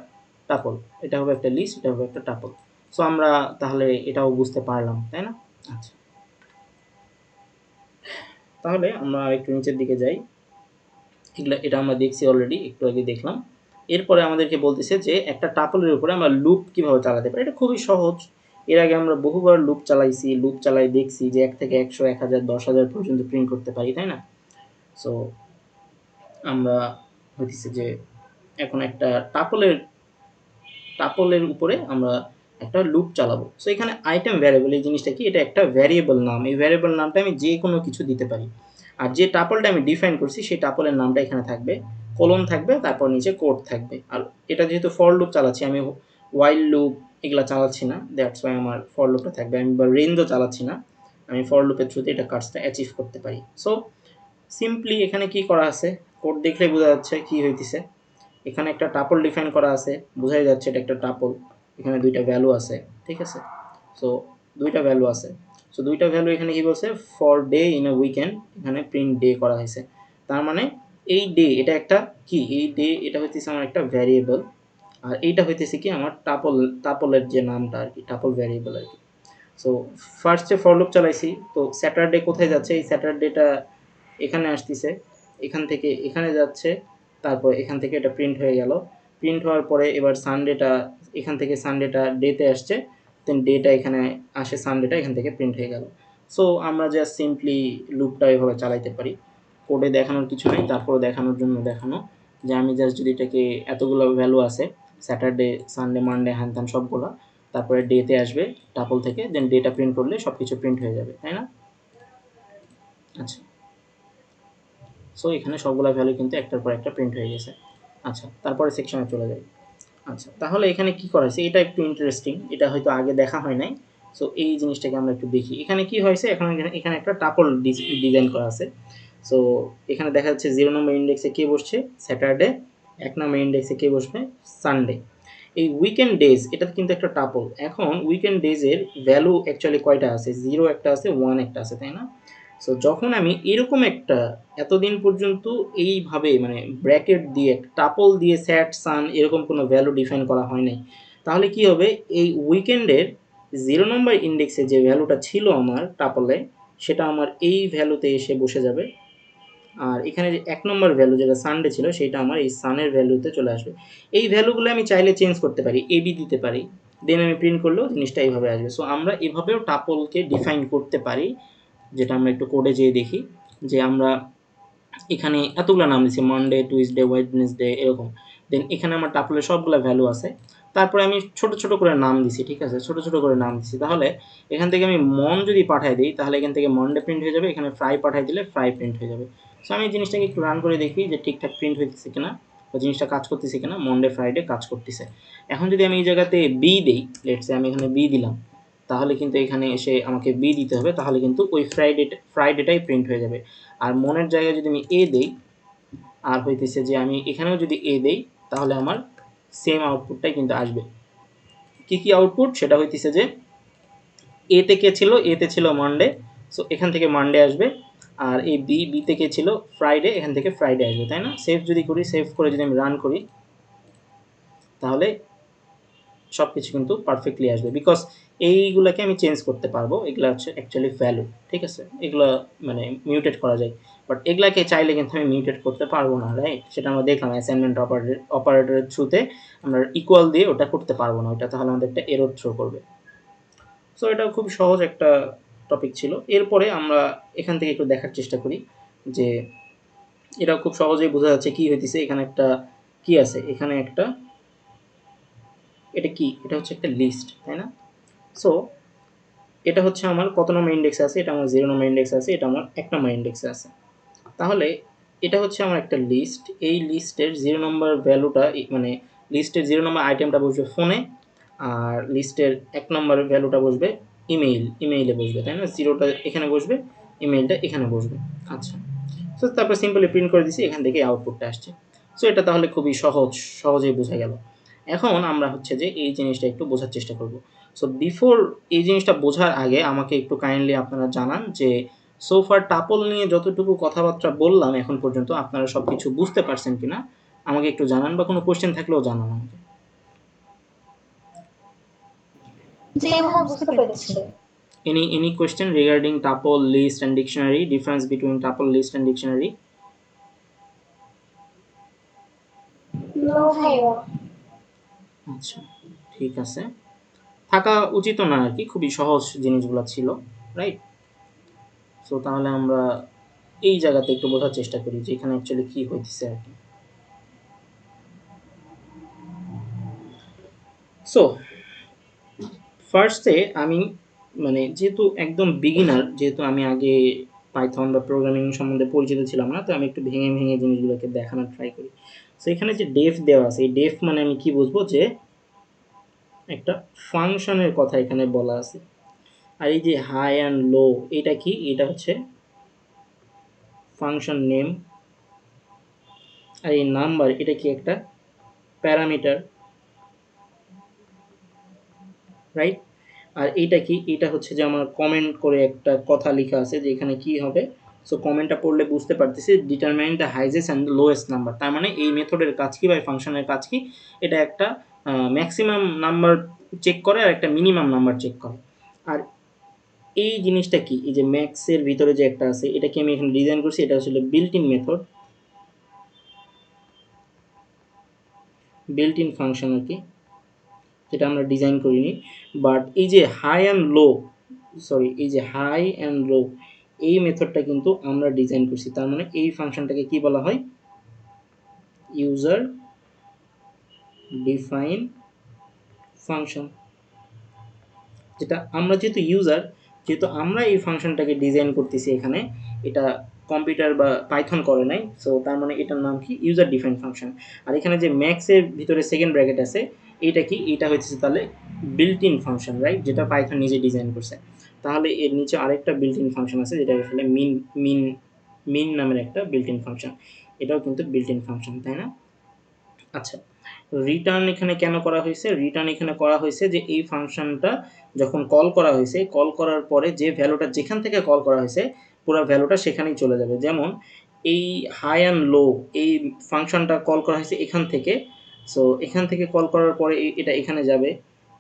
টাপল, এটা হবে একটা লিস্ট, এটা হবে একটা টাপল। সো আমরা তাহলে এটাও বুঝতে পারলাম, তাই না? আচ্ছা, তাহলে আমরা একটু নিচের দিকে যাই। এটা আমরা দেখছি অলরেডি, একটু আগে দেখলাম। এরপরে আমাদেরকে বলতেছে যে একটা টাপলের উপরে আমরা লুপ কিভাবে চালাতে পারি। এটা খুবই সহজ, এর আগে আমরা বহুবার লুপ চালাইছি, লুপ চালাই দেখছি যে 1 থেকে 100, 1000, 10,000 পর্যন্ত প্রিন্ট করতে পারি, তাই না? সো আমরা হইতেছে যে এখন একটা টাপলের উপরে আমরা একটা লুপ চালাবো। সো এখানে আইটেম ভ্যারিয়েবল, এই জিনিসটা কি, এটা একটা ভ্যারিয়েবল নাম। এই ভ্যারিয়েবল নামটা আমি যে কোনো কিছু দিতে পারি। আর যে টাপলটা আমি ডিফাইন করছি সেই টাপলের নামটা এখানে থাকবে, কোলন থাকবে, তারপর নিচে কোড থাকবে। আর এটা যেহেতু ফর লুপ চালাচ্ছি, আমি ওয়াইল লুপ এগুলা চালাচ্ছি না, দ্যাটস ওয়াই আমার ফর লুপটা থাকবে। আমি বা রেঞ্জও চালাচ্ছি না, আমি ফর লুপের থ্রুতে এটা কাজটা অ্যাচিভ করতে পারি। সো সিম্পলি এখানে কি করা আছে, কোড দেখলে বোঝা যাচ্ছে কি হইতেছে। এখানে একটা টাপল ডিফাইন করা আছে, বোঝাই যাচ্ছে এটা একটা টাপল। এখানে দুইটা ভ্যালু আছে, ঠিক আছে? সো দুইটা ভ্যালু আছে। সো দুইটা ভ্যালু এখানে কি বলছে, for day in a weekend, এখানে প্রিন্ট ডে করা হয়েছে। তার মানে এই ডে এটা একটা কি, এই ডে এটা হইতেছে আমার একটা ভ্যারিয়েবল, আর এইটা হইতেছে কি আমার টাপলের যে নামটা আর কি, টাপল ভ্যারিয়েবল আর কি। সো ফার্স্টে ফর লুপ চালাইছি, তো স্যাটারডে কোথায় যাচ্ছে, এই স্যাটারডেটা এখানে আসতেছে, এখান থেকে এখানে যাচ্ছে, তারপর এখান থেকে এটা প্রিন্ট হয়ে গেল। প্রিন্ট হওয়ার পরে এবার সানডেটা, এখান থেকে সানডেটা ডেতে আসছে, দেন ডেটা এখানে আসে, সানডেটা এখান থেকে প্রিন্ট হয়ে গেল। সো আমরা জাস্ট সিম্পলি লুপটা এভাবে চালাইতে পারি, কোডে দেখানোর কিছু নেই, তারপরে দেখানোর জন্য দেখানো যে আমি জাস্ট যদি এটাকে, এতগুলো ভ্যালু আছে, স্যাটারডে, সানডে, মানডে, হ্যান ত্যান সবগুলো, তারপরে ডেতে আসবে টাপল থেকে, দেন ডেটা প্রিন্ট করলে সব কিছু প্রিন্ট হয়ে যাবে, তাই না? আচ্ছা, সো এখানে সবগুলা ভ্যালু কিন্তু একটার পর একটা প্রিন্ট হয়ে গেছে। আচ্ছা, তারপরে সেকশনে চলে যাই। আচ্ছা, তাহলে এখানে কি করা হয়েছে, এটা একটু ইন্টারেস্টিং, এটা হয়তো আগে দেখা হয় নাই। সো এই জিনিসটাকে আমরা একটু দেখি, এখানে কি হয়েছে। এখন এখানে একটা টাপল ডিজাইন করা আছে। সো এখানে দেখা যাচ্ছে 0 নম্বর ইন্ডেক্সে কে বসছে, স্যাটারডে। 1 নম্বর ইন্ডেক্সে কে বসবে, সানডে। এই উইকেন্ড ডেজ এটা কিন্তু একটা টাপল। এখন উইকেন্ড ডেজের ভ্যালু অ্যাকচুয়ালি কয়টা আছে, 0 একটা আছে, 1 একটা আছে, তাই না? সো যখন আমি এরকম একটা, এতদিন পর্যন্ত এইভাবে মানে ব্র্যাকেট দিয়ে টাপল দিয়ে স্যাট সান এরকম কোনো ভ্যালু ডিফাইন করা হয় নাই, তাহলে কি হবে, এই উইকেন্ডের 0 নম্বর ইন্ডেক্সে যে ভ্যালুটা ছিল আমার টাপলে, সেটা আমার এই ভ্যালুতে এসে বসে যাবে। আর এখানে যে 1 নম্বর ভ্যালু যেটা সানডে ছিল, সেটা আমার এই সানের ভ্যালুতে চলে আসবে। এই ভ্যালুগুলো আমি চাইলে চেঞ্জ করতে পারি, এবি দিতে পারি, দেন আমি প্রিন্ট করলেও জিনিসটা এইভাবে আসবে। সো আমরা এভাবেও টাপলকে ডিফাইন করতে পারি, যেটা আমরা একটু কোডে যেয়ে দেখি। যে আমরা এখানে এতগুলো নাম দিচ্ছি, মানডে, টুইসডে, ওয়েডনেসডে এরকম। দেন এখানে আমার টাপলের সবগুলো ভ্যালু আছে, তারপরে আমি ছোট ছোট করে নাম দিছি, ঠিক আছে, ছোট ছোট করে নাম দিছি। তাহলে এখান থেকে আমি মন যদি পাঠাই দিই, তাহলে এখান থেকে মনডে প্রিন্ট হয়ে যাবে, এখানে ফ্রাই পাঠাই দিলে ফ্রাই প্রিন্ট হয়ে যাবে। সো আমি জিনিসটাকে একটু রান করে দেখি যে ঠিকঠাক প্রিন্ট হইতেছে কিনা, বা জিনিসটা কাজ করতেছে কিনা। মনডে, ফ্রাইডে কাজ করতেছে। এখন যদি আমি এই জায়গাতে বি দিই, লেটসে আমি এখানে বি দিলাম, তাহলে কিন্তু এখানে এসে আমাকে বি দিতে হবে, তাহলে কিন্তু ওই ফ্রাইডেটাই প্রিন্ট হয়ে যাবে। আর মনের জায়গায় যদি আমি এ দেই, আর হইতেছে যে আমি এখানেও যদি এ দেই, তাহলে আমার সেম আউটপুটটাই কিন্তু আসবে। কি কি আউটপুট, সেটা হইতেছে যে এতে কে ছিল, এতে ছিল মানডে, সো এখান থেকে মানডে আসবে। আর এই বিতে কে ছিল, ফ্রাইডে, এখান থেকে ফ্রাইডে আসবে, তাই না? সেভ যদি করি, সেভ করে যদি আমি রান করি, তাহলে সব কিছু কিন্তু পারফেক্টলি আসবে, বিকজ এইগুলোকে আমি চেঞ্জ করতে পারবো। এগুলো হচ্ছে অ্যাকচুয়ালি ভ্যালু, ঠিক আছে, এগুলো মানে মিউটেট করা যায়। বাট এগুলাকে চাইলে কিন্তু আমি মিউটেট করতে পারবো না, রাইট? সেটা আমরা দেখলাম অ্যাসাইনমেন্ট অপারেটরের থ্রুতে আমরা ইকুয়াল দিয়ে ওটা করতে পারবো না, ওটা তাহলে আমাদের একটা এরর থ্রো করবে। সো এটা খুব সহজ একটা টপিক ছিল। এরপরে আমরা এখান থেকে একটু দেখার চেষ্টা করি যে এটা খুব সহজেই বোঝা যাচ্ছে কি হইতেছে। এখানে একটা কি আছে, এখানে একটা, এটা কি, এটা হচ্ছে একটা লিস্ট, তাই না? সো এটা হচ্ছে আমার কত নম্বর ইন্ডেক্সে আছে, এটা আমার 0 নম্বর ইন্ডেক্সে আছে, এটা আমার 1 নম্বর ইন্ডেক্সে আছে। তাহলে এটা হচ্ছে আমার একটা লিস্ট। এই লিস্টের 0 নম্বর ভ্যালুটা মানে লিস্টের 0 নম্বর আইটেমটা বসবে ফোনে, আর লিস্টের 1 নম্বর ভ্যালুটা বসবে ইমেইলে বসবে, তাই না? 0টা এখানে বসবে, ইমেইলটা এখানে বসবে। আচ্ছা, সো তারপর সিম্পলি প্রিন্ট করে দিছি, এখান থেকে আউটপুটটা আসছে। সো এটা তাহলে খুবই সহজেই বোঝা গেল। এখন আমরা হচ্ছে যে এই জিনিসটা একটু বোঝার চেষ্টা করব। সো বিফোর এই জিনিসটা বোঝার আগে আমাকে একটু কাইন্ডলি আপনারা জানান যে সোফার টাপল নিয়ে যতটুকু কথাবার্তা বললাম এখন পর্যন্ত আপনারা সবকিছু বুঝতে পারছেন কিনা আমাকে একটু জানান, বা কোনো কোশ্চেন থাকলেও জানান আমাকে। জি ভাইয়া, বুঝতে পেরেছি। Any question regarding tuple, list and dictionary, difference between tuple, list and dictionary? No ভাইয়া। আচ্ছা, ঠিক আছে, থাকা উচিত না আর কি, খুবই সহজ জিনিসগুলো ছিল, রাইট? সো তাহলে আমরা এই জায়গাতে একটু বোঝার চেষ্টা করি যে এখানে অ্যাকচুয়ালি কি হইতেছে আর কি। সো ফার্স্টে আমি মানে যেহেতু একদম বিগিনার, যেহেতু আমি আগে পাইথন বা প্রোগ্রামিং সম্বন্ধে পরিচিত ছিলাম না, তো আমি একটু ভেঙে ভেঙে জিনিসগুলোকে দেখানোর ট্রাই করি। সো এখানে যে ডেফ দেওয়া আছে, এই ডেফ মানে আমি কি বুঝবো যে একটা ফাংশনের কথা এখানে বলা আছে। আর এই যে হাই অ্যান্ড লো, এটা কি, এটা হচ্ছে ফাংশন নেম। আর এই নাম্বার, এটা কি একটা প্যারামিটার, রাইট? আর এইটা কি, এটা হচ্ছে যে আমার কমেন্ট করে একটা কথা লেখা আছে যে এখানে কি হবে। সো কমেন্টটা পড়লে বুঝতে পারতেছি determine the highest and lowest number, তার মানে এই মেথডের কাজ কি বা এই ফাংশনের কাজ কি, এটা একটা ম্যাক্সিমাম নাম্বার চেক করে আর একটা মিনিমাম নাম্বার চেক করে। আর এই জিনিসটা কি, এই যে ম্যাক্সের ভিতরে যে একটা আছে, এটা কি আমি এখানে ডিজাইন করছি, এটা আসলে built in method, built in function আর কি, যেটা আমরা ডিজাইন করিনি। বাট এই যে হাই অ্যান্ড লো, এই যে হাই অ্যান্ড লো, এই মেথডটা কিন্তু আমরা ডিজাইন করছি। তার মানে এই ফাংশনটাকে কি বলা হয়, ইউজার ডিফাইন ফাংশন। যেটা আমরা যেহেতু আমরা এই ফাংশনটাকে ডিজাইন করতেছি এখানে, এটা কম্পিউটার বা পাইথন করে নাই, সো তার মানে এটার নাম কি, ইউজার ডিফাইন ফাংশন। আর এখানে যে ম্যাক্সের ভিতরে সেকেন্ড ব্র্যাকেট আছে, এটা কি, এটা হচ্ছে তাহলে বিল্ট ইন ফাংশন, রাইট, যেটা পাইথন নিজে ডিজাইন করছে। তাহলে এর নিচে আরেকটা বিল্ট ইন ফাংশন আছে, যেটা আসলে মিন মিন নামের একটা বিল্ট ইন ফাংশন, এটাও কিন্তু বিল্ট ইন ফাংশন, তাই না? আচ্ছা, রিটার্ন এখানে কেন করা হয়েছে? রিটার্ন এখানে করা হয়েছে যে এই ফাংশনটা যখন কল করা হয়েছে, কল করার পরে যে ভ্যালুটা যেখান থেকে কল করা হয়েছে পুরো ভ্যালুটা সেখানেই চলে যাবে। যেমন এই হাই অ্যান্ড লো, এই ফাংশনটা কল করা হয়েছে এখান থেকে। সো এখান থেকে কল করার পরে এটা এখানে যাবে,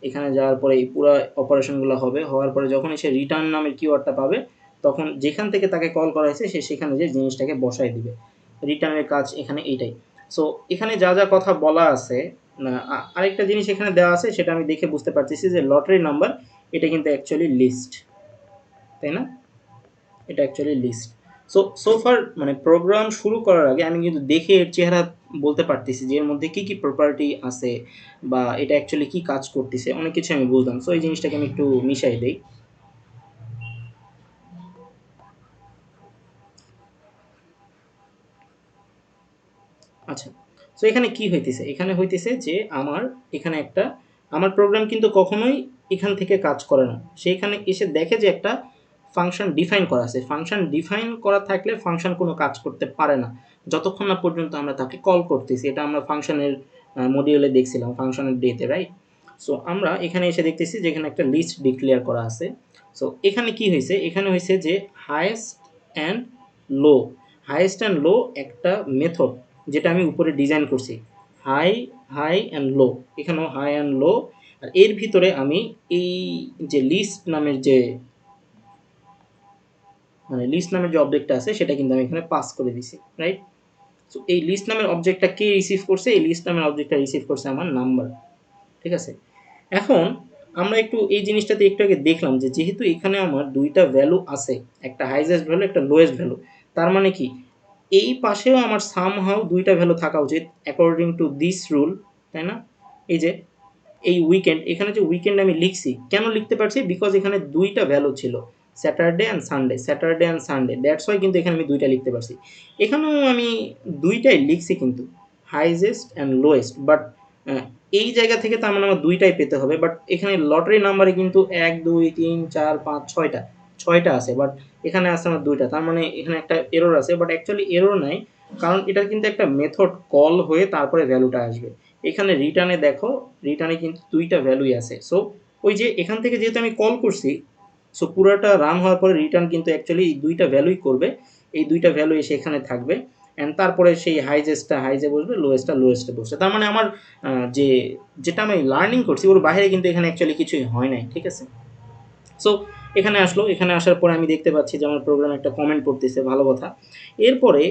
এখানে যাওয়ার পরে এই পুরো অপারেশনগুলো হবে, হওয়ার পরে যখন সে রিটার্ন নামের কিওয়ার্ডটা পাবে তখন যেখান থেকে তাকে কল করা হয়েছে সে সেখানে যে জিনিসটাকে বসায় দিবে। রিটার্নের কাজ এখানে এইটাই। সো এখানে যা যা কথা বলা আছে, আরেকটা জিনিস এখানে দেওয়া আছে সেটা আমি দেখে বুঝতে পারতেছি যে লটারি নাম্বার, এটা কিন্তু অ্যাকচুয়ালি লিস্ট, তাই না? এটা অ্যাকচুয়ালি লিস্ট। সো ফার মানে প্রোগ্রাম শুরু করার আগে আমি কিন্তু দেখে এর চেহারা বলতে পারতেছি যে এর মধ্যে কী কী প্রপার্টি আছে বা এটা অ্যাকচুয়ালি কী কাজ করতেছে, অনেক কিছু আমি বুঝলাম। সো এই জিনিসটাকে আমি একটু মিশাই দেই। আচ্ছা, সো এখানে কি হইতেছে, এখানে হইতেছে যে আমার প্রোগ্রাম কিন্তু কখনোই এখান থেকে কাজ করে না। সেইখানে এসে দেখে যে একটা ফাংশন ডিফাইন করা আছে। ফাংশন ডিফাইন করা থাকলে ফাংশন কোনো কাজ করতে পারে না যতক্ষণ না পর্যন্ত আমরা তাকে কল করতেছি। এটা আমরা ফাংশনের মডিউলে দেখছিলাম, ফাংশনের ডেতে, রাইট? সো আমরা এখানে এসে দেখতেছি যে এখানে একটা লিস্ট ডিক্লেয়ার করা আছে। সো এখানে কি হয়েছে, এখানে হয়েছে যে highest and low, highest and low একটা মেথড যেটা আমি উপরে ডিজাইন করছি, হাই অ্যান্ড লো, এখানেও হাই অ্যান্ড লো। আর এর ভিতরে আমি এই যে লিস্ট নামের যে অবজেক্টটা আছে সেটা কিন্তু আমি এখানে পাস করে দিছি, রাইট? সো এই লিস্ট নামের অবজেক্টটা কে রিসিভ করছে, এই লিস্ট নামের অবজেক্টটা রিসিভ করছে আমার নাম্বার, ঠিক আছে? এখন আমরা একটু এই জিনিসটাতে একটু আগে দেখলাম যে যেহেতু এখানে আমার দুইটা ভ্যালু আছে, একটা হাইয়েস্ট ভ্যালু একটা লোয়েস্ট ভ্যালু, তার মানে কি এই পাশেও আমার সামহাউ দুইটা ভ্যালু থাকা উচিত অ্যাকর্ডিং টু দিস রুল, তাই না? এই যে এই উইকেন্ড, এখানে যে উইকেন্ড আমি লিখছি, কেন লিখতে পারছি? বিকজ এখানে দুইটা ভ্যালু ছিল, Saturday and Sunday, Saturday and Sunday, that's why কিন্তু এখানে আমি দুইটা লিখতে পারছি। এখানেও আমি দুইটাই লিখছি কিন্তু, হাইয়েস্ট অ্যান্ড লোয়েস্ট, বাট এই জায়গা থেকে তার মানে আমার দুইটাই পেতে হবে, বাট এখানে লটারি নাম্বারে কিন্তু 1 2 3 4 5 6টা, ছয়টা আছে, বাট এখানে আছে আমার দুইটা, তার মানে এখানে একটা এরর আছে, বাট অ্যাকচুয়ালি এরর নাই, কারণ এটা কিন্তু একটা মেথড কল হয়ে তারপরে ভ্যালুটা আসবে। এখানে রিটার্নে দেখো, রিটার্নে কিন্তু দুইটা ভ্যালুই আছে। সো ওই যে এখান থেকে যেহেতু আমি কল করছি, সো পুরোটা রান হওয়ার পরে রিটার্ন কিন্তু অ্যাকচুয়ালি এই দুইটা ভ্যালুই করবে, এই দুইটা ভ্যালু এসে এখানে থাকবে, অ্যান্ড তারপরে সেই হাইজেস্টটা হাইজে বসবে, লোয়েস্টটা লোয়েস্টে বসবে। তার মানে আমার যে যেটা আমি লার্নিং করছি ওর বাইরে কিন্তু এখানে অ্যাকচুয়ালি কিছুই হয় নাই, ঠিক আছে? সো এখানে আসলো, এখানে আসার পরে আমি দেখতে পাচ্ছি যে আমার প্রোগ্রাম একটা কমেন্ট করতেছে, ভালো কথা। এরপরে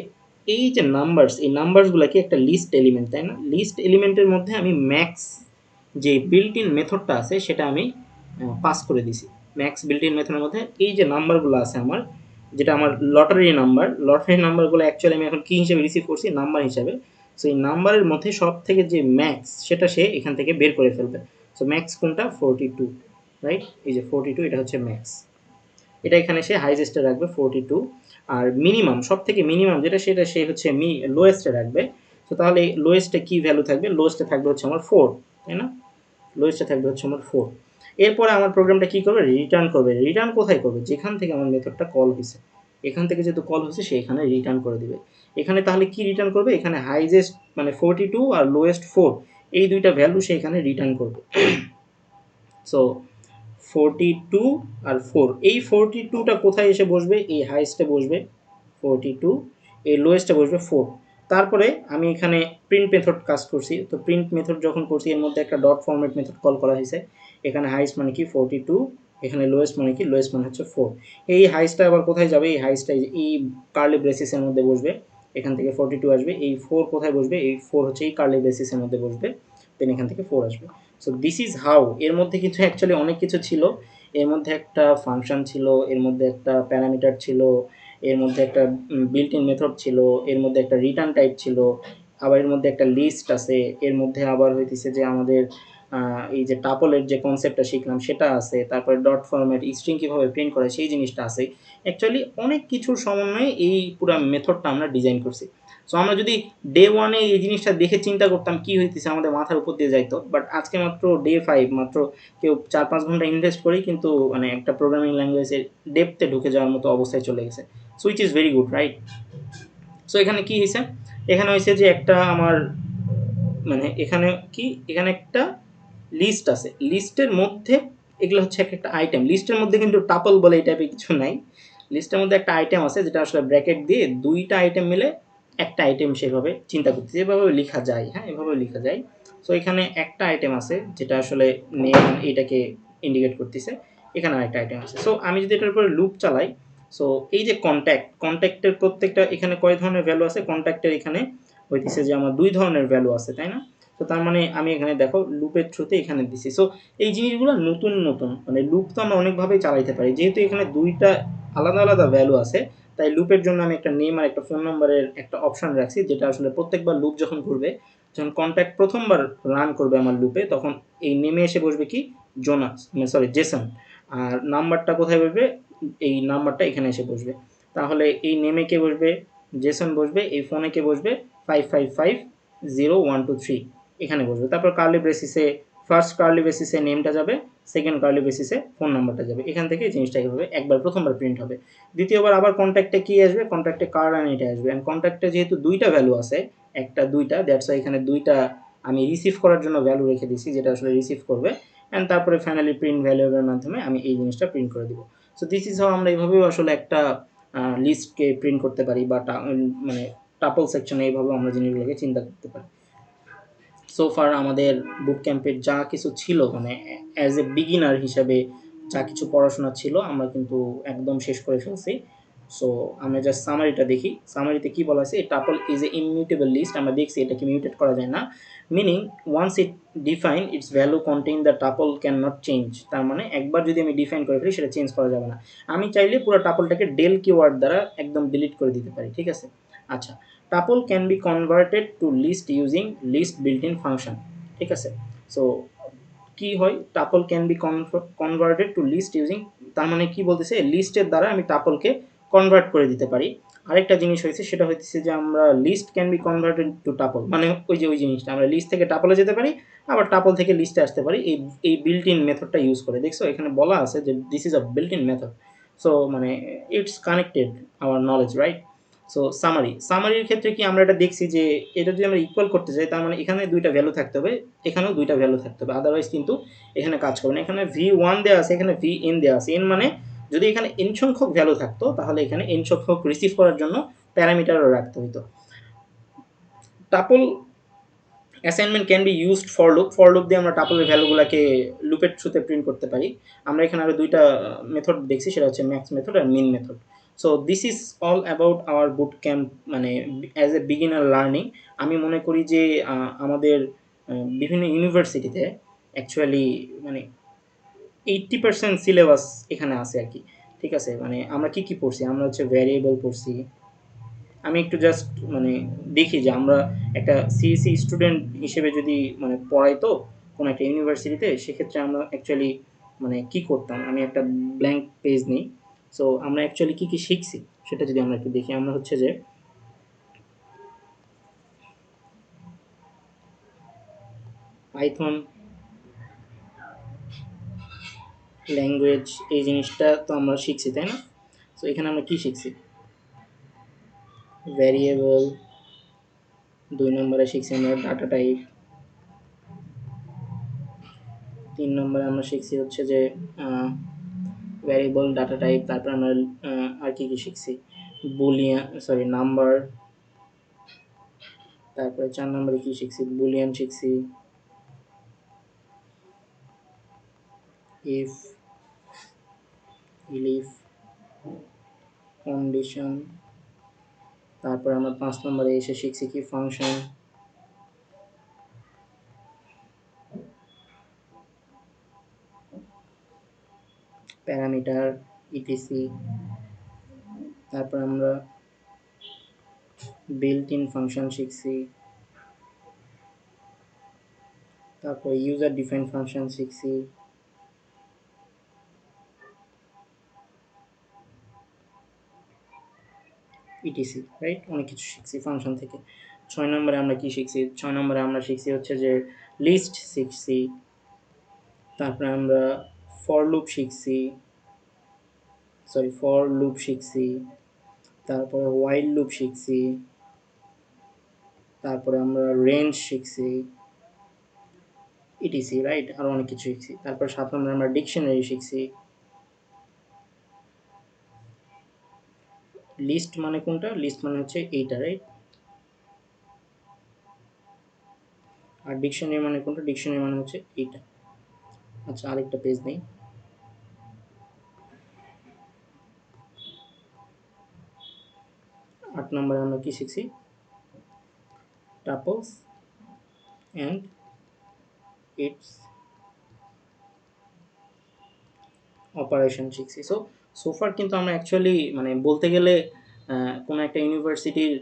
এই যে নাম্বারস, এই নাম্বারসগুলো কি একটা লিস্ট এলিমেন্ট, তাই না? লিস্ট এলিমেন্টের মধ্যে আমি ম্যাক্স যে বিল্ট ইন মেথডটা আছে সেটা আমি পাস করে দিছি। ম্যাক্স বিল্ট ইন মেথডের মধ্যে এই যে নাম্বারগুলো আছে আমার, যেটা আমার লটারি নাম্বার, লটারি নাম্বারগুলো অ্যাকচুয়ালি আমি এখন কী হিসেবে রিসিভ করছি? নাম্বার হিসাবে। সো এই নাম্বারের মধ্যে সব থেকে যে ম্যাক্স সেটা সে এখান থেকে বের করে ফেলবে। সো ম্যাক্স কোনটা? 42, রাইট? এই যে 42, এটা হচ্ছে ম্যাক্স, এটা এখানে সে হাইজেস্টে রাখবে 42, আর মিনিমাম সব থেকে মিনিমাম যেটা সেটা সে হচ্ছে লোয়েস্টে রাখবে। তো তাহলে লোয়েস্টে কী ভ্যালু থাকবে? লোয়েস্টে থাকবে হচ্ছে আমার 4, তাই না? লোয়েস্টে থাকবে হচ্ছে আমার 4। এরপরে আমার প্রোগ্রামটা কী করবে? রিটার্ন করবে। রিটার্ন কোথায় করবে? যেখান থেকে আমার মেথডটা কল হয়েছে, এখান থেকে যেহেতু কল হয়েছে সে এখানে রিটার্ন করে দিবে। এখানে তাহলে কি রিটার্ন করবে? এখানে হাইজেস্ট মানে 42 আর লোয়েস্ট 4, এই দুইটা ভ্যালু সে এখানে রিটার্ন করবে। সো 42 আর 4, এই 42টা কোথায় এসে বসবে? এই হাইস্টে বসবে 42, এই লোয়েস্টে বসবে 4। তারপরে আমি এখানে প্রিন্ট মেথড কাজ করছি, তো প্রিন্ট মেথড যখন করছি এর মধ্যে একটা ডট ফরম্যাট মেথড কল করা হয়েছে। এখানে হাইস্ট মানে কি? 42, এখানে লোয়েস্ট মানে কি? লোয়েস্ট মানে হচ্ছে 4। এই হাইস্টটা আবার কোথায় যাবে? এই হাইস্টটা এই কার্লি ব্রেসিসের মধ্যে বসবে, এখান থেকে 42 আসবে। এই 4 কোথায় বসবে? এই 4 হচ্ছে এই কার্লি ব্রেসিসের মধ্যে বসবে, দেন এখান থেকে 4 আসবে। So this is how. এর মধ্যে কিন্তু অ্যাকচুয়ালি অনেক কিছু ছিল, এর মধ্যে একটা ফাংশন ছিল, এর মধ্যে একটা প্যারামিটার ছিল, এর মধ্যে একটা বিল্ট ইন মেথড ছিল, এর মধ্যে একটা রিটার্ন টাইপ ছিল, আবার এর মধ্যে একটা লিস্ট আছে, এর মধ্যে আবার হইতেছে যে আমাদের এই যে টাপলের যে কনসেপ্টটা শিখলাম সেটা আছে, তারপরে ডট ফরম্যাট স্ট্রিং কীভাবে প্রিন্ট করে সেই জিনিসটা আছে। অ্যাকচুয়ালি অনেক কিছুর সমন্বয়ে এই পুরো মেথডটা আমরা ডিজাইন করছি। সো আমরা যদি ডে ওয়ানে এই জিনিসটা দেখে চিন্তা করতাম কী হইতেছে, আমাদের মাথার উপর দিয়ে যাইতো, বাট আজকে মাত্র ডে 5, মাত্র কেউ 4-5 ঘন্টা ইনভেস্ট করেই কিন্তু মানে একটা প্রোগ্রামিং ল্যাঙ্গুয়েজের ডেপথে ঢুকে যাওয়ার মতো অবস্থায় চলে গেছে। So which is very good, right? So এখানে কি হয়েছে? এখানে হয়েছে যে একটা আমার মানে এখানে কি, এখানে একটা লিস্ট আছে, লিস্টের মধ্যে এগুলো হচ্ছে এক একটা আইটেম, লিস্টের মধ্যে কিন্তু টাপল বলে এই টাইপের কিছু নাই। লিস্টের মধ্যে একটা আইটেম আছে যেটা আসলে ব্র্যাকেট দিয়ে দুইটা আইটেম মিলে একটা আইটেম, সেভাবে চিন্তা করতে যেভাবে লেখা যায়, হ্যাঁ এভাবে লেখা যায়। সো এখানে একটা আইটেম আছে যেটা আসলে নেম এইটাকে ইন্ডিকেট করতেছে, এখানে আরেকটা আইটেম আছে। সো আমি যদি এটার উপরে লুপ চালাই, সো এই যে কন্ট্যাক্টের প্রত্যেকটা এখানে কয় ধরনের ভ্যালু আছে? কন্ট্যাক্টের এখানে হইতেছে যে আমার 2 ধরনের ভ্যালু আছে, তাই না? তো তার মানে আমি এখানে দেখো লুপের থ্রুতে এখানে দিছি। সো এই জিনিসগুলো নতুন নতুন মানে লুপ তো আমরা অনেকভাবেই চালাইতে পারি, যেহেতু এখানে দুইটা আলাদা আলাদা ভ্যালু আছে, তাই লুপের জন্য আমি একটা নেম আর একটা ফোন নম্বরের একটা অপশন রাখছি, যেটা আসলে প্রত্যেকবার লুপ যখন ঘুরবে, যখন কন্ট্যাক্ট প্রথমবার রান করবে আমার লুপে, তখন এই নেমে এসে বসবে কি? Jonas, sorry Jason. আর নাম্বারটা কোথায় বসবে? এই নাম্বারটা এখানে এসে বসবে। তাহলে এই নেমে কে বসবে? জেসন বসবে। এই ফোনে কে বসবে? 5550 123 এখানে বসবে। তারপর কার্লি ব্রেসিসে ফার্স্ট কার্লি বেসিসে নেমটা যাবে, সেকেন্ড কার্লি বেসিসে ফোন নাম্বারটা যাবে। এখান থেকে জিনিসটা এভাবে একবার প্রথমবার প্রিন্ট হবে। দ্বিতীয়বার আবার কন্ট্যাক্টে কী আসবে? কন্ট্যাক্টে কার্ড আর এটা আসবে। অ্যান্ড কন্ট্যাক্টে যেহেতু দুইটা ভ্যালু আছে, একটা দুইটা, দ্যাটস ওয়াই এখানে দুইটা আমি রিসিভ করার জন্য ভ্যালু রেখে দিছি, যেটা আসলে রিসিভ করবে। অ্যান্ড তারপরে ফাইনালি প্রিন্ট ভ্যালুয়ের মাধ্যমে আমি এই জিনিসটা প্রিন্ট করে দিব। সো দিস ইজ হাউ আমরা এইভাবেও আসলে একটা লিস্টকে প্রিন্ট করতে পারি, বা মানে টাপল সেকশনে এইভাবে আমরা জিনিসগুলোকে চিন্তা করতে পারি। সো ফার আমাদের বুট ক্যাম্পের যা কিছু ছিল মানে অ্যাজ এ বিগিনার হিসাবে যা কিছু পড়াশোনা ছিল আমরা কিন্তু একদম শেষ করে ফেলছি। সো আমরা জাস্ট সামারিটা দেখি। সামারিতে কি বলা আছে, tuple is a immutable list. আমরা দেখছি এটাকে মিউটেট করা যায় না, meaning once it define its value contain the tuple can not change. তার মানে একবার যদি আমি ডিফাইন করে ফেলি সেটা চেঞ্জ করা যাবে না। আমি চাইলে পুরো টাপলটাকে ডেল কিওয়ার্ড দ্বারা একদম ডিলিট করে দিতে পারি, ঠিক আছে। আচ্ছা, tuple can be converted to list using list built in function, ঠিক আছে। সো কি হয়, tuple can be converted to list using, তার মানে কি বলতেছে, লিস্টের দ্বারা আমি টাপলকে কনভার্ট করে দিতে পারি। আরেকটা জিনিস হয়েছে, সেটা হচ্ছে যে আমরা list can be converted to tuple, মানে ওই জিনিসটা আমরা লিস্ট থেকে টাপলে যেতে পারি, আবার টাপল থেকে লিস্টে আসতে পারি এই বিল্ট ইন মেথডটা ইউজ করে। দেখছো এখানে বলা আছে যে this is a built in method. So মানে it's connected our knowledge, right. So সামারির ক্ষেত্রে কি আমরা এটা দেখছি যে এটা যদি আমরা ইকুয়াল করতে চাই, তার মানে এখানে দুইটা ভ্যালু থাকতে হবে, এখানেও দুইটা ভ্যালু থাকতে হবে, আদারওয়াইজ কিন্তু এখানে কাজ করবে না। এখানে v1 দেওয়া আছে, এখানে vn দেওয়া আছে। n মানে যদি এখানে n সংখ্যক ভ্যালু থাকতো, তাহলে এখানে n সংখ্যক রিসিভ করার জন্য প্যারামিটারও রাখতে হতো। Tuple assignment can be used for loop দিয়ে আমরা টাপলের ভ্যালুগুলোকে লুপের থ্রুতে প্রিন্ট করতে পারি। আমরা এখানে আরও দুইটা মেথড দেখছি, সেটা হচ্ছে ম্যাক্স মেথড আর min method. So this is all about our boot camp, মানে অ্যাজ এ বিগিনার লার্নিং। আমি মনে করি যে আমাদের বিভিন্ন ইউনিভার্সিটিতে অ্যাকচুয়ালি মানে 80% সিলেবাস এখানে আছে আর কি, ঠিক আছে। মানে আমরা কি পড়ছি, আমরা হচ্ছে ভ্যারিয়েবল পড়ছি। আমি একটু জাস্ট মানে দেখি যে আমরা একটা সিএসসি স্টুডেন্ট হিসেবে যদি মানে পড়াই তো কোনো একটা ইউনিভার্সিটিতে, সেক্ষেত্রে আমরা অ্যাকচুয়ালি মানে কি করতাম, আমি একটা ব্ল্যাঙ্ক পেজ নিই। সো আমরা অ্যাকচুয়ালি কি শিখছি সেটা যদি আমরা একটু দেখি, আমরা হচ্ছে যে পাইথন ল্যাঙ্গুয়েজ এই জিনিসটা তো আমরা শিখছি, তাই না। সো এখানে আমরা কি শিখছি, ভ্যারিয়েবল, 2 নম্বরে শিখছি আমরা ডাটা টাইপ, 3 নম্বরে আমরা শিখছি হচ্ছে যে ভ্যারিয়েবল ডাটা টাইপ। তারপর আমরা আর কি শিখছি, বুলিয়ান, সরি নাম্বার। তারপরে 4 নম্বরে কি শিখছি, বুলিয়ান শিখছি, ইফ, ইলিফ, কন্ডিশন। তারপর আমরা 5 নম্বরে এসে শিখছি কি, ফাংশন, প্যারামিটার, ইটিসি। তারপর আমরা বিল্ট ইন ফাংশন শিখছি, তারপর ইউজার ডিফাইন ফাংশন শিখছি, ইটিসি, রাইট। অনেক কিছু শিখছি ফাংশন থেকে। 6 নম্বরে আমরা কি শিখছি, 6 নম্বরে আমরা শিখছি হচ্ছে যে লিস্ট শিখছি। তারপরে আমরা ফর লুপ শিখছি, তারপরে হোয়াইল লুপ শিখছি, তারপরে আমরা রেঞ্জ শিখছি, ইটিসি, রাইট। আরও অনেক কিছু শিখছি। তারপর 7 নম্বরে আমরা ডিকশনারি শিখছি। লিস্ট মানে কোনটা, লিস্ট মানে হচ্ছে এইটা, রাইট। আর ডিকশনারি মানে কোনটা, ডিকশনারি মানে হচ্ছে এইটা। আচ্ছা, আরেকটা পেজ নেই। 8 নম্বরে আমরা কি শিখছি, টাপলস অ্যান্ড ইটস অপারেশন শিখছি। সোফার কিন্তু আমরা অ্যাকচুয়ালি মানে বলতে গেলে কোনো একটা ইউনিভার্সিটির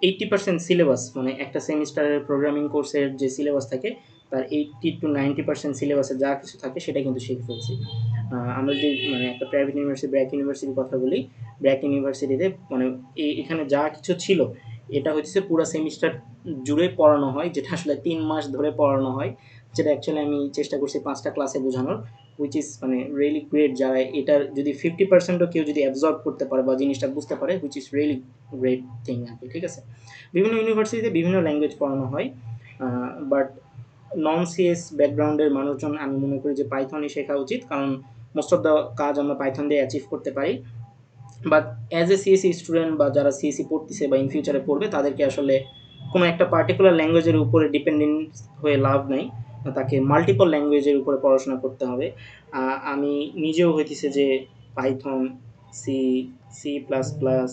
80% সিলেবাস, মানে একটা সেমিস্টারের প্রোগ্রামিং কোর্সের যে সিলেবাস থাকে তার 80 to 90% সিলেবাসে যা কিছু থাকে সেটা কিন্তু শিখে ফেলছি। আমরা যদি মানে একটা প্রাইভেট ইউনিভার্সিটি, ব্র্যাক ইউনিভার্সিটির কথা বলি, ব্র্যাক ইউনিভার্সিটিতে মানে এখানে যা কিছু ছিল এটা হচ্ছে পুরো সেমিস্টার জুড়ে পড়ানো হয়, যেটা আসলে 3 মাস ধরে পড়ানো হয়, যেটা অ্যাকচুয়ালি আমি চেষ্টা করছি 5টা ক্লাসে বোঝানোর, হুইচ ইজ মানে রিয়েলি গ্রেট। যারা এটার যদি 50%ও কেউ যদি অ্যাবজর্ব করতে পারে বা জিনিসটা বুঝতে পারে, which is really great thing আর কি, ঠিক আছে। বিভিন্ন ইউনিভার্সিটিতে বিভিন্ন ল্যাঙ্গুয়েজ পড়ানো হয়, বাট নন সিএস ব্যাকগ্রাউন্ডের মানুষজন আমি মনে করি যে পাইথনই শেখা উচিত, কারণ মোস্ট অফ দ্য কাজ আমরা পাইথন দিয়ে অ্যাচিভ করতে পারি। But as a CSC student বা যারা সিএসসি পড়তেছে বা ইন ফিউচারে পড়বে, তাদেরকে আসলে কোনো একটা পার্টিকুলার ল্যাঙ্গুয়েজের উপরে ডিপেন্ডেন্ট হয়ে লাভ নেই, তাকে মাল্টিপল ল্যাঙ্গুয়েজের উপরে পড়াশোনা করতে হবে। আমি নিজেও হইতেছে যে Python C, C plus plus,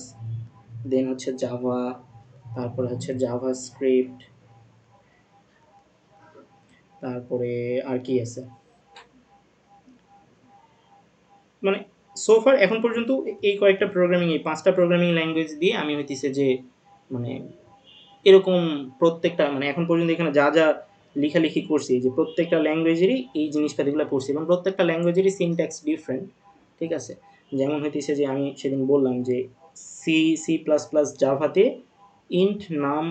then হচ্ছে জাভা, তারপরে হচ্ছে জাভা স্ক্রিপ্ট, তারপরে আর কি আছে, মানে সোফার এখন পর্যন্ত এই কয়েকটা প্রোগ্রামিং, এই 5টা প্রোগ্রামিং ল্যাঙ্গুয়েজ দিয়ে আমি হইতেছে যে মানে এরকম প্রত্যেকটা, মানে এখন পর্যন্ত এখানে যা যা লেখালেখি করছি, যে প্রত্যেকটা ল্যাঙ্গুয়েজেরই এই জিনিসপাতিগুলো পড়ছি এবং প্রত্যেকটা ল্যাঙ্গুয়েজেরই সিনট্যাক্স ডিফারেন্ট। ঠিক আছে, যেমন হইতেছে যে আমি সেদিন বললাম যে সি, সি প্লাস প্লাস, জাভাতে ইন্ট নাম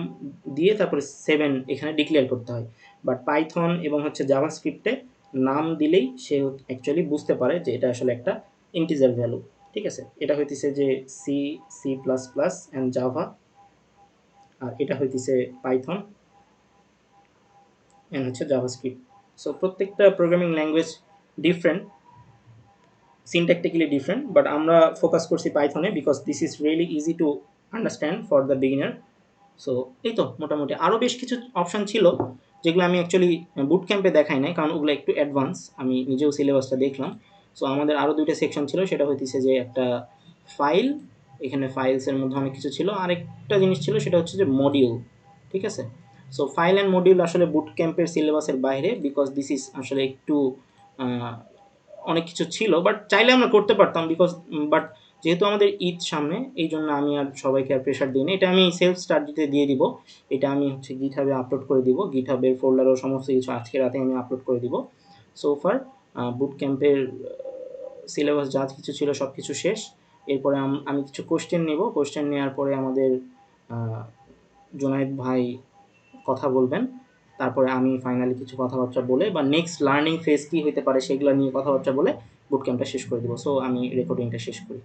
দিয়ে তারপরে 7 এখানে ডিক্লেয়ার করতে হয়, বাট পাইথন এবং হচ্ছে জাভা স্ক্রিপ্টে নাম দিলেই সে অ্যাকচুয়ালি বুঝতে পারে যে এটা আসলে একটা ইন্টিজার ভ্যালু। ঠিক আছে, এটা হইতেছে যে C, C plus plus and Java, আর এটা হইতেছে পাইথন অ্যান্ড হচ্ছে জাভাস্ক্রিপ্ট। সো প্রত্যেকটা programming language different, syntactically different, but আমরা ফোকাস করছি পাইথনে because this is really easy to understand for the beginner. So এই তো মোটামুটি আরও বেশ কিছু অপশান ছিল যেগুলো আমি অ্যাকচুয়ালি বুট ক্যাম্পে দেখাই নাই, কারণ ওগুলো একটু অ্যাডভান্স, আমি নিজেও সিলেবাসটা দেখলাম। সো আমাদের আরও 2টা সেকশন ছিল, সেটা হইতেছে যে একটা ফাইল, এখানে ফাইলসের মধ্যে অনেক কিছু ছিল, আরেকটা জিনিস ছিল সেটা হচ্ছে যে মডিউল। ঠিক আছে, সো ফাইল অ্যান্ড মডিউল আসলে বুট ক্যাম্পের সিলেবাসের বাইরে, বিকজ দিস ইজ আসলে একটু অনেক কিছু ছিল, বাট চাইলে আমরা করতে পারতাম বিকজ, বাট যেহেতু আমাদের ঈদ সামনে, এই জন্য আমি আর সবাইকে আর প্রেশার দিই না, এটা আমি সেলফ স্টাডিতে দিয়ে দিব, এটা আমি হচ্ছে গিটহাবে আপলোড করে দিব, গিটহাবের ফোল্ডারও সমস্ত কিছু আজকে রাতে আমি আপলোড করে দিব। সো ফার বুট ক্যাম্পের সিলেবাস যা কিছু ছিল সব কিছু শেষ। এরপরে আমি কিছু কোশ্চেন নেব, কোশ্চেন নেওয়ার পরে আমাদের জুনায়েদ ভাই কথা বলবেন, তারপরে আমি ফাইনালি কিছু কথাবার্তা বলে বা নেক্সট লার্নিং ফেজ কী হতে পারে সেগুলো নিয়ে কথাবার্তা বলে বুট ক্যাম্পটা শেষ করে দেবো। সো আমি রেকর্ডিংটা শেষ করি।